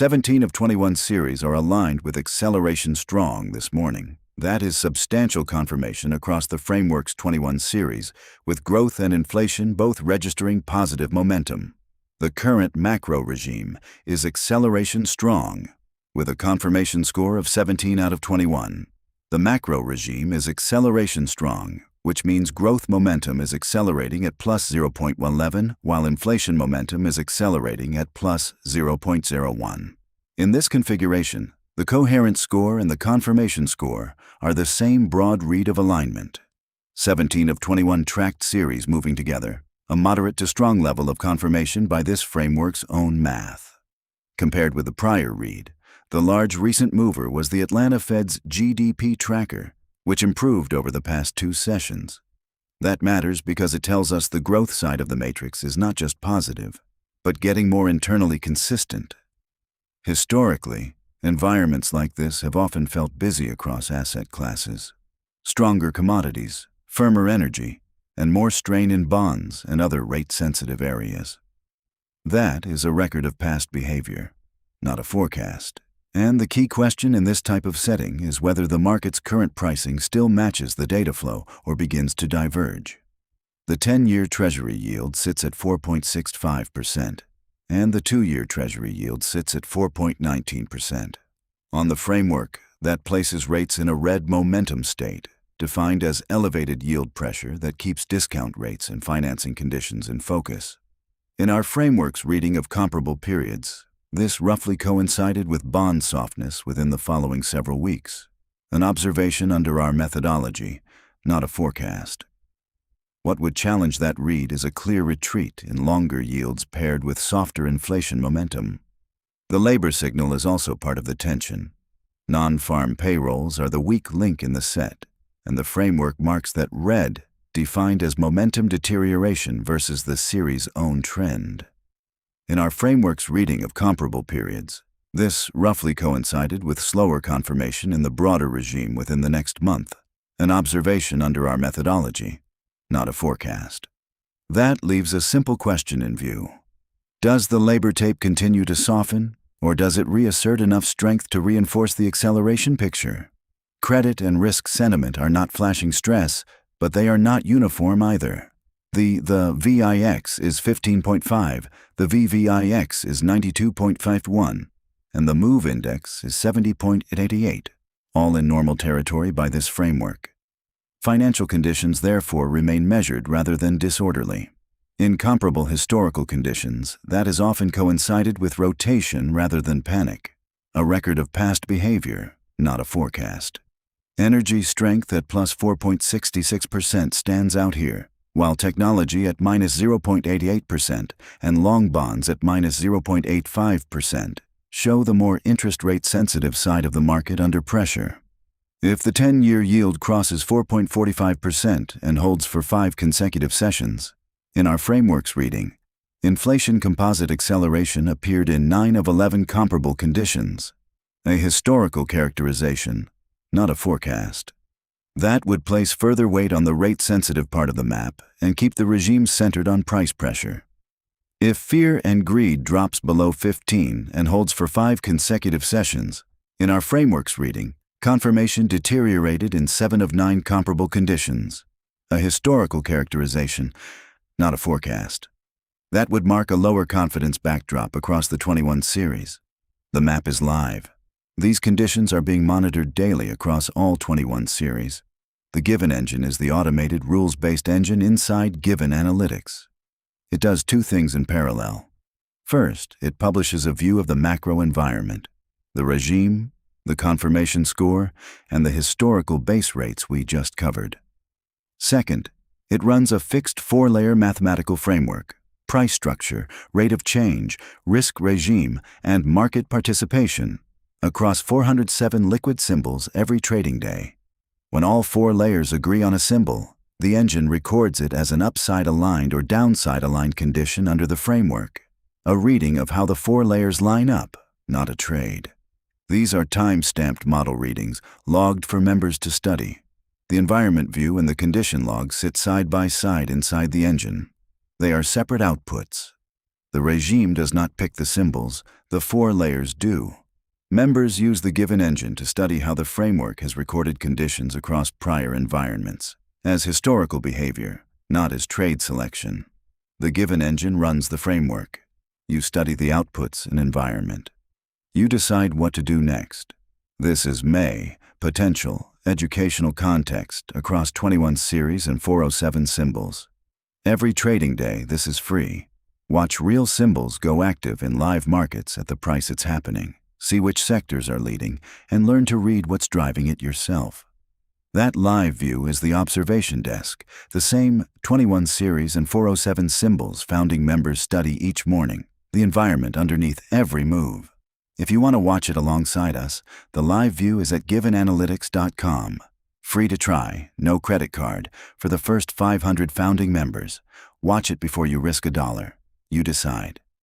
17 of 21 series are aligned with acceleration strong this morning. That is substantial confirmation across the framework's 21 series, with growth and inflation both registering positive momentum. The current macro regime is acceleration strong, with a confirmation score of 17 out of 21. The macro regime is acceleration strong, which means growth momentum is accelerating at plus 0.11, while inflation momentum is accelerating at plus 0.01. In this configuration, the coherent score and the confirmation score are the same broad read of alignment. 17 of 21 tracked series moving together, a moderate to strong level of confirmation by this framework's own math. Compared with the prior read, the large recent mover was the Atlanta Fed's GDP tracker, which improved over the past 2 sessions. That matters because it tells us the growth side of the matrix is not just positive, but getting more internally consistent. Historically, environments like this have often felt busy across asset classes. Stronger commodities, firmer energy, and more strain in bonds and other rate-sensitive areas. That is a record of past behavior, not a forecast. And the key question in this type of setting is whether the market's current pricing still matches the data flow or begins to diverge. The 10-year Treasury yield sits at 4.65%, and the 2-year Treasury yield sits at 4.19%. On the framework, that places rates in a red momentum state, defined as elevated yield pressure that keeps discount rates and financing conditions in focus. In our framework's reading of comparable periods, this roughly coincided with bond softness within the following several weeks, an observation under our methodology, not a forecast. What would challenge that read is a clear retreat in longer yields paired with softer inflation momentum. The labor signal is also part of the tension. Non-farm payrolls are the weak link in the set, and the framework marks that red, defined as momentum deterioration versus the series' own trend. In our framework's reading of comparable periods, this roughly coincided with slower confirmation in the broader regime within the next month, an observation under our methodology, not a forecast. That leaves a simple question in view. Does the labor tape continue to soften, or does it reassert enough strength to reinforce the acceleration picture? Credit and risk sentiment are not flashing stress, but they are not uniform either. The VIX is 15.5, the VVIX is 92.51, and the MOVE index is 70.88, all in normal territory by this framework. Financial conditions therefore remain measured rather than disorderly. In comparable historical conditions, that has often coincided with rotation rather than panic, a record of past behavior, not a forecast. Energy strength at plus 4.66% stands out here, while technology at minus 0.88% and long bonds at minus 0.85% show the more interest rate sensitive side of the market under pressure. If the 10-year yield crosses 4.45% and holds for 5 consecutive sessions, in our framework's reading, inflation composite acceleration appeared in 9 of 11 comparable conditions, a historical characterization, not a forecast. That would place further weight on the rate-sensitive part of the map and keep the regime centered on price pressure. If fear and greed drops below 15 and holds for 5 consecutive sessions, in our framework's reading, confirmation deteriorated in 7 of 9 comparable conditions, a historical characterization, not a forecast. That would mark a lower confidence backdrop across the 21 series. The map is live. These conditions are being monitored daily across all 21 series. The Given engine is the automated rules-based engine inside Given Analytics. It does 2 things in parallel. First, it publishes a view of the macro environment, the regime, the confirmation score, and the historical base rates we just covered. Second, it runs a fixed 4-layer mathematical framework, price structure, rate of change, risk regime, and market participation across 407 liquid symbols every trading day. When all 4 layers agree on a symbol, the engine records it as an upside-aligned or downside-aligned condition under the framework, a reading of how the 4 layers line up, not a trade. These are time-stamped model readings, logged for members to study. The environment view and the condition log sit side by side inside the engine. They are separate outputs. The regime does not pick the symbols, The 4 layers do. Members use the Given engine to study how the framework has recorded conditions across prior environments, as historical behavior, not as trade selection. The Given engine runs the framework. You study the outputs and environment. You decide what to do next. This is May, potential, educational context across 21 series and 407 symbols. Every trading day, this is free. Watch real symbols go active in live markets at the price it's happening. See which sectors are leading, and learn to read what's driving it yourself. That live view is the observation desk, the same 21 series and 407 symbols founding members study each morning, the environment underneath every move. If you want to watch it alongside us, the live view is at givenanalytics.com. Free to try, no credit card, for the first 500 founding members. Watch it before you risk $1. You decide.